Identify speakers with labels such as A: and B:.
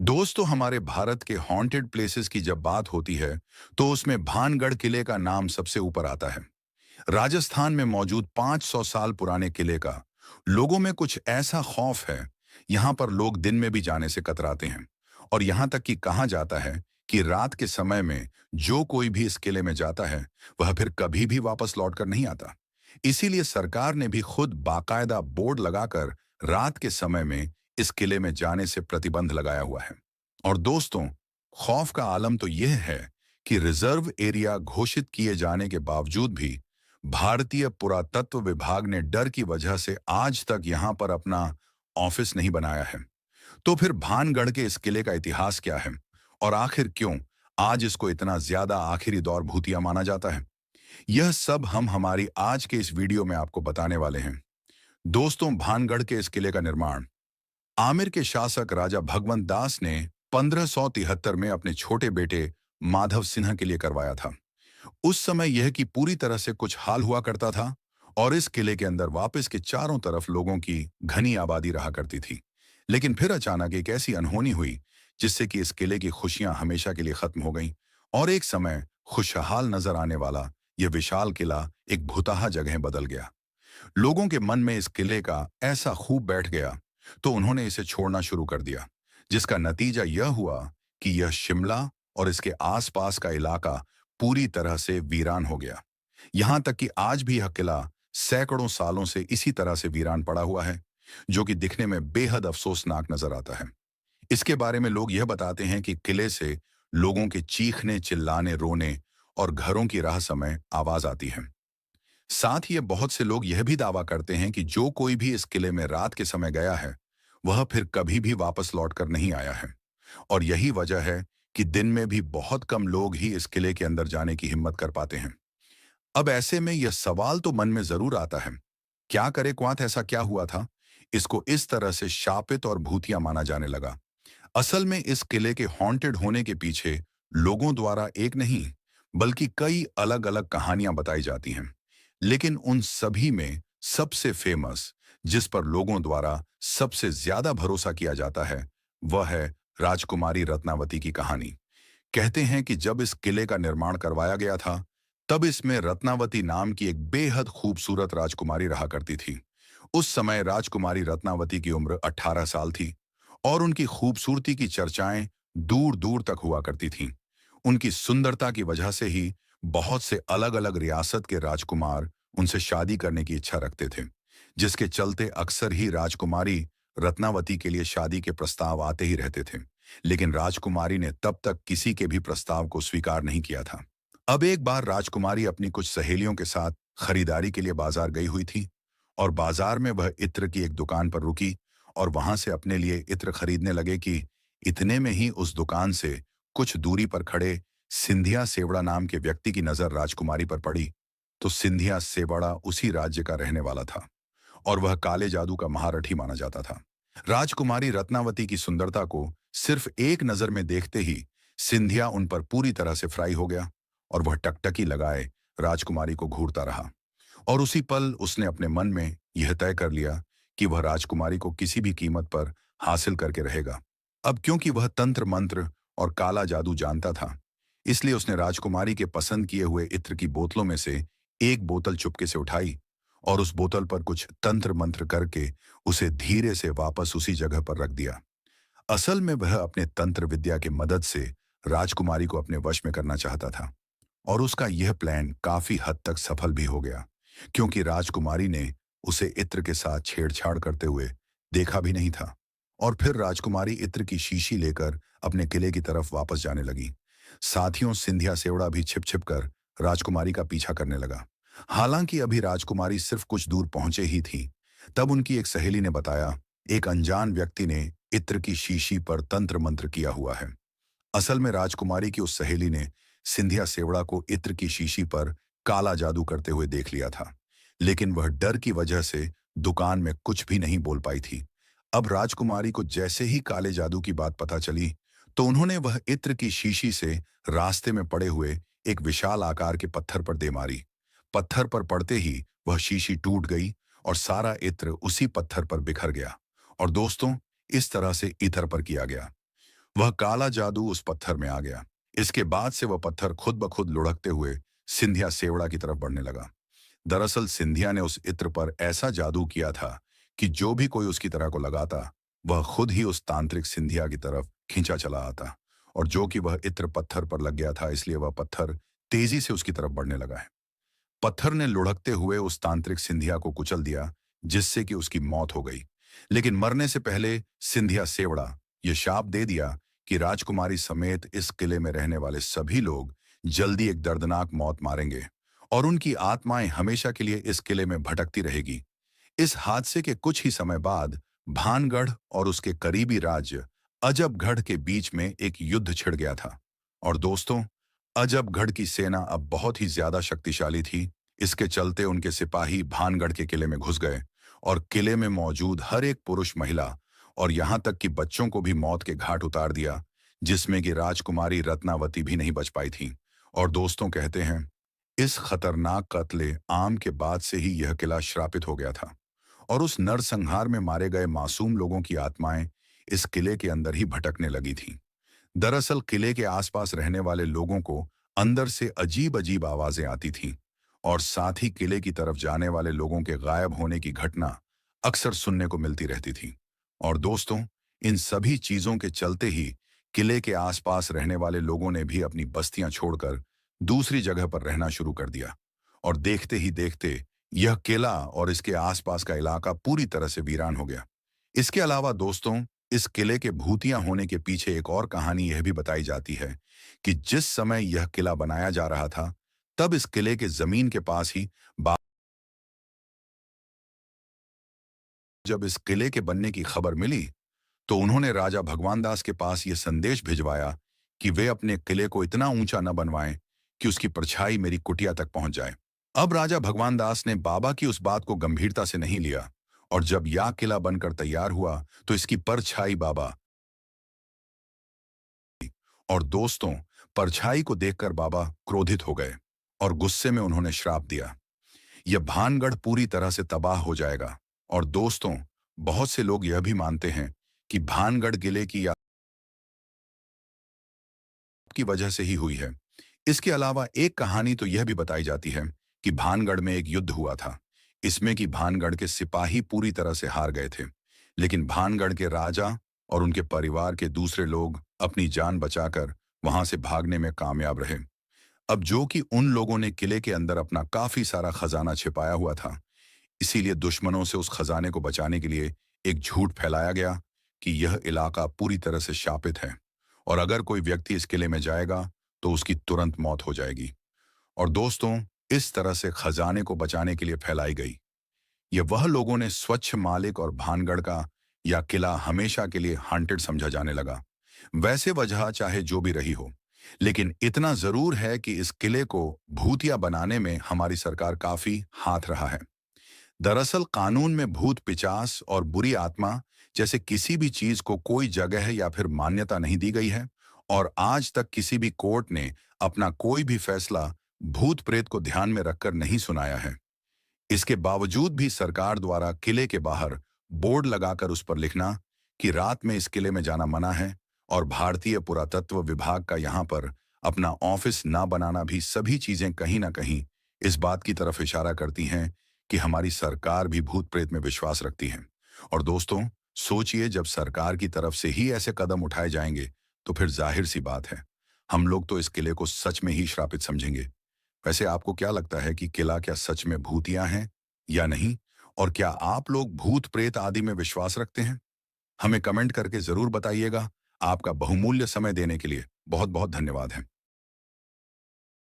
A: दोस्तों, हमारे भारत के हॉन्टेड प्लेसेस की जब बात होती है तो उसमें भानगढ़ किले का नाम सबसे ऊपर आता है। राजस्थान में मौजूद 500 साल पुराने किले का लोगों में कुछ ऐसा खौफ है। यहाँ पर लोग दिन में भी जाने से कतराते हैं और यहाँ तक कि कहा जाता है कि रात के समय में जो कोई भी इस किले में जाता है वह फिर कभी भी वापस लौटकर नहीं आता। इसीलिए सरकार ने भी खुद बाकायदा बोर्ड लगाकर रात के समय में इस किले में जाने से प्रतिबंध लगाया हुआ है। और दोस्तों, खौफ का आलम तो यह है कि रिजर्व एरिया घोषित किए जाने के बावजूद भी भारतीय पुरातत्व विभाग ने डर की वजह से आज तक यहां पर अपना ऑफिस नहीं बनाया है। तो फिर भानगढ़ के इस किले का इतिहास क्या है और आखिर क्यों आज इसको इतना ज्यादा आखिरी दौर भूतिया माना जाता है, यह सब हम हमारी आज के इस वीडियो में आपको बताने वाले हैं। दोस्तों, भानगढ़ के इस किले का निर्माण आमिर के शासक राजा भगवंत दास ने 1573 में अपने छोटे बेटे माधव सिन्हा के लिए करवाया था। उस समय यह कि पूरी तरह से कुछ हाल हुआ करता था और इस किले के अंदर वापस के चारों तरफ लोगों की घनी आबादी रहा करती थी। लेकिन फिर अचानक एक ऐसी अनहोनी हुई जिससे कि इस किले की खुशियां हमेशा के लिए खत्म हो गईं और एक समय खुशहाल नजर आने वाला यह विशाल किला एक भुताहा जगह बदल गया। लोगों के मन में इस किले का ऐसा खूब बैठ गया तो उन्होंने इसे छोड़ना शुरू कर दिया, जिसका नतीजा यह हुआ कि यह शिमला और इसके आसपास का इलाका पूरी तरह से वीरान हो गया। यहां तक कि आज भी यह किला सैकड़ों सालों से इसी तरह से वीरान पड़ा हुआ है, जो कि दिखने में बेहद अफसोसनाक नजर आता है। इसके बारे में लोग यह बताते हैं कि किले से लोगों के चीखने, चिल्लाने, रोने और घरों की राह समय आवाज आती है। साथ ही ये बहुत से लोग यह भी दावा करते हैं कि जो कोई भी इस किले में रात के समय गया है वह फिर कभी भी वापस लौटकर नहीं आया है। और यही वजह है कि दिन में भी बहुत कम लोग ही इस किले के अंदर जाने की हिम्मत कर पाते हैं। अब ऐसे में यह सवाल तो मन में जरूर आता है, क्या करे क्वात, ऐसा क्या हुआ था इसको इस तरह से शापित और भूतिया माना जाने लगा। असल में इस किले के हॉन्टेड होने के पीछे लोगों द्वारा एक नहीं बल्कि कई अलग अलग कहानियां बताई जाती हैं। लेकिन उन सभी में सबसे फेमस, जिस पर लोगों द्वारा सबसे ज्यादा भरोसा किया जाता है, वह है राजकुमारी रत्नावती की कहानी। कहते हैं कि जब इस किले का निर्माण करवाया गया था तब इसमें रत्नावती नाम की एक बेहद खूबसूरत राजकुमारी रहा करती थी। उस समय राजकुमारी रत्नावती की उम्र 18 साल थी और उनकी खूबसूरती की चर्चाएं दूर दूर तक हुआ करती थीं। उनकी सुंदरता की वजह से ही बहुत से अलग अलग रियासत के राजकुमार उनसे शादी करने की इच्छा रखते थे, जिसके चलते अक्सर ही राजकुमारी रत्नावती के लिए शादी के प्रस्ताव आते ही रहते थे। लेकिन राजकुमारी ने तब तक किसी के भी प्रस्ताव को स्वीकार नहीं किया था। अब एक बार राजकुमारी अपनी कुछ सहेलियों के साथ खरीदारी के लिए बाजार गई हुई थी और बाजार में वह इत्र की एक दुकान पर रुकी और वहां से अपने लिए इत्र खरीदने लगे कि इतने में ही उस दुकान से कुछ दूरी पर खड़े सिंधिया सेवड़ा नाम के व्यक्ति की नजर राजकुमारी पर पड़ी। तो सिंधिया सेवड़ा उसी राज्य का रहने वाला था और वह काले जादू का महारथी माना जाता था। राजकुमारी रत्नावती की सुंदरता को सिर्फ एक नजर में देखते ही सिंधिया उन पर पूरी तरह से फ्राई हो गया और वह टकटकी लगाए राजकुमारी को घूरता रहा। और उसी पल उसने अपने मन में यह तय कर लिया कि वह राजकुमारी को किसी भी कीमत पर हासिल करके रहेगा। अब क्योंकि वह तंत्र मंत्र और काला जादू जानता था, इसलिए उसने राजकुमारी के पसंद किए हुए इत्र की बोतलों में से एक बोतल चुपके से उठाई और उस बोतल पर कुछ तंत्र मंत्र करके उसे धीरे से वापस उसी जगह पर रख दिया। असल में वह अपने तंत्र विद्या की मदद से राजकुमारी को अपने वश में करना चाहता था और उसका यह प्लान काफी हद तक सफल भी हो गया, क्योंकि राजकुमारी ने उसे इत्र के साथ छेड़छाड़ करते हुए देखा भी नहीं था। और फिर राजकुमारी इत्र की शीशी लेकर अपने किले की तरफ वापस जाने लगी। साथियों सिंधिया सेवड़ा भी छिप छिप कर राजकुमारी का पीछा करने लगा। हालांकि अभी राजकुमारी सिर्फ कुछ दूर पहुंचे ही थी, तब उनकी एक सहेली ने बताया, एक अनजान व्यक्ति ने इत्र की शीशी पर तंत्र मंत्र किया हुआ है। असल में राजकुमारी की उस सहेली ने सिंधिया सेवड़ा को इत्र की शीशी पर काला जादू करते हुए देख लिया था, लेकिन वह डर की वजह से दुकान में कुछ भी नहीं बोल पाई थी। अब राजकुमारी को जैसे ही काले जादू की बात पता चली तो उन्होंने वह इत्र की शीशी से रास्ते में पड़े हुए एक विशाल आकार के पत्थर पर दे मारी। पत्थर पर पड़ते ही वह शीशी टूट गई और सारा इत्र उसी पत्थर पर बिखर गया। और दोस्तों, इस तरह से इतर पर किया गया। वह काला जादू उस पत्थर में आ गया। इसके बाद से वह पत्थर खुद ब खुद लुढ़कते हुए सिंधिया सेवड़ा की तरफ बढ़ने लगा। दरअसल सिंधिया ने उस इत्र पर ऐसा जादू किया था कि जो भी कोई उसकी तरह को लगाता, वह खुद ही उस तांत्रिक सिंधिया की तरफ खींचा चला आता। और जो कि वह इत्र पत्थर पर लग गया था, इसलिए वह पत्थर तेजी से उसकी तरफ बढ़ने लगा है। पत्थर ने लुढ़कते हुए उस तांत्रिक सिंधिया को कुचल दिया, जिससे कि उसकी मौत हो गई। लेकिन मरने से पहले सिंधिया सेवड़ा ये शाप दे दिया कि राजकुमारी समेत इस किले में रहने वाले सभी लोग जल्दी एक दर्दनाक मौत मारेंगे और उनकी आत्माएं हमेशा के लिए इस किले में भटकती रहेगी। इस हादसे के कुछ ही समय बाद भानगढ़ और उसके करीबी राज्य अजबगढ़ के बीच में एक युद्ध छिड़ गया था। और दोस्तों, अजबगढ़ की सेना अब बहुत ही ज्यादा शक्तिशाली थी। इसके चलते उनके सिपाही भानगढ़ के किले में घुस गए और किले में मौजूद हर एक पुरुष, महिला और यहाँ तक कि बच्चों को भी मौत के घाट उतार दिया, जिसमें कि राजकुमारी रत्नावती भी नहीं बच पाई थी। और दोस्तों, कहते हैं इस खतरनाक कत्ले आम के बाद से ही यह किला श्रापित हो गया था और उस नरसंहार में मारे गए मासूम लोगों की आत्माएं इस किले के अंदर ही भटकने लगी थीं। दरअसल किले के आसपास रहने वाले लोगों को अंदर से अजीब अजीब आवाजें आती थीं और साथ ही किले की तरफ जाने वाले लोगों के गायब होने की घटना अक्सर सुनने को मिलती रहती थी। और दोस्तों, इन सभी चीजों के चलते ही किले के आसपास रहने वाले लोगों ने भी अपनी बस्तियां छोड़कर दूसरी जगह पर रहना शुरू कर दिया। और देखते ही देखते यह किला और इसके आसपास का इलाका पूरी तरह से वीरान हो गया। इसके अलावा दोस्तों, इस किले के भूतिया होने के पीछे एक और कहानी यह भी बताई जाती है कि जिस समय यह किला बनाया जा रहा था, तब इस किले के जमीन के पास ही जब इस किले के बनने की खबर मिली, तो उन्होंने राजा भगवान दास के पास यह संदेश भिजवाया कि वे अपने किले को इतना ऊंचा न बनवाएं कि उसकी परछाई मेरी कुटिया तक पहुंच जाए। अब राजा भगवान दास ने बाबा की उस बात को गंभीरता से नहीं लिया और जब यह किला बनकर तैयार हुआ, तो इसकी परछाई बाबा और दोस्तों, परछाई को देखकर बाबा क्रोधित हो गए और गुस्से में उन्होंने श्राप दिया, यह भानगढ़ पूरी तरह से तबाह हो जाएगा। और दोस्तों, बहुत से लोग यह भी मानते हैं कि भानगढ़ किले की वजह से ही हुई है। इसके अलावा एक कहानी तो यह भी बताई जाती है कि भानगढ़ में एक युद्ध हुआ था। इसमें कि भानगढ़ के सिपाही पूरी तरह से हार गए थे, लेकिन भानगढ़ के राजा और उनके परिवार के दूसरे लोग अपनी जान बचाकर वहां से भागने में कामयाब रहे। अब जो कि उन लोगों ने किले के अंदर अपना काफी सारा खजाना छिपाया हुआ था, इसीलिए दुश्मनों से उस खजाने को बचाने के लिए एक झूठ फैलाया गया कि यह इलाका पूरी तरह से शापित है और अगर कोई व्यक्ति इस किले में जाएगा तो उसकी तुरंत मौत हो जाएगी। और दोस्तों, इस तरह से खजाने को बचाने के लिए फैलाई गई। यह वह लोगों ने स्वच्छ मालिक और भानगढ़ का या किला हमेशा के लिए हांटेड समझा जाने लगा। वैसे वजह चाहे जो भी रही हो, लेकिन इतना जरूर है कि इस किले को भूतिया बनाने में हमारी सरकार काफी हाथ रहा है। दरअसल कानून में भूत पिचास और बुरी आत्मा जैसे किसी भी चीज को कोई जगह या फिर मान्यता नहीं दी गई है और आज तक किसी भी कोर्ट ने अपना कोई भी फैसला भूत प्रेत को ध्यान में रखकर नहीं सुनाया है। इसके बावजूद भी सरकार द्वारा किले के बाहर बोर्ड लगाकर उस पर लिखना कि रात में इस किले में जाना मना है और भारतीय पुरातत्व विभाग का यहाँ पर अपना ऑफिस ना बनाना भी सभी चीजें कहीं ना कहीं इस बात की तरफ इशारा करती हैं कि हमारी सरकार भी भूत प्रेत में विश्वास रखती है। और दोस्तों, सोचिए, जब सरकार की तरफ से ही ऐसे कदम उठाए जाएंगे तो फिर जाहिर सी बात है हम लोग तो इस किले को सच में ही श्रापित समझेंगे। वैसे आपको क्या लगता है कि किला क्या सच में भूतिया है या नहीं? और क्या आप लोग भूत प्रेत आदि में विश्वास रखते हैं? हमें कमेंट करके जरूर बताइएगा। आपका बहुमूल्य समय देने के लिए बहुत बहुत धन्यवाद है।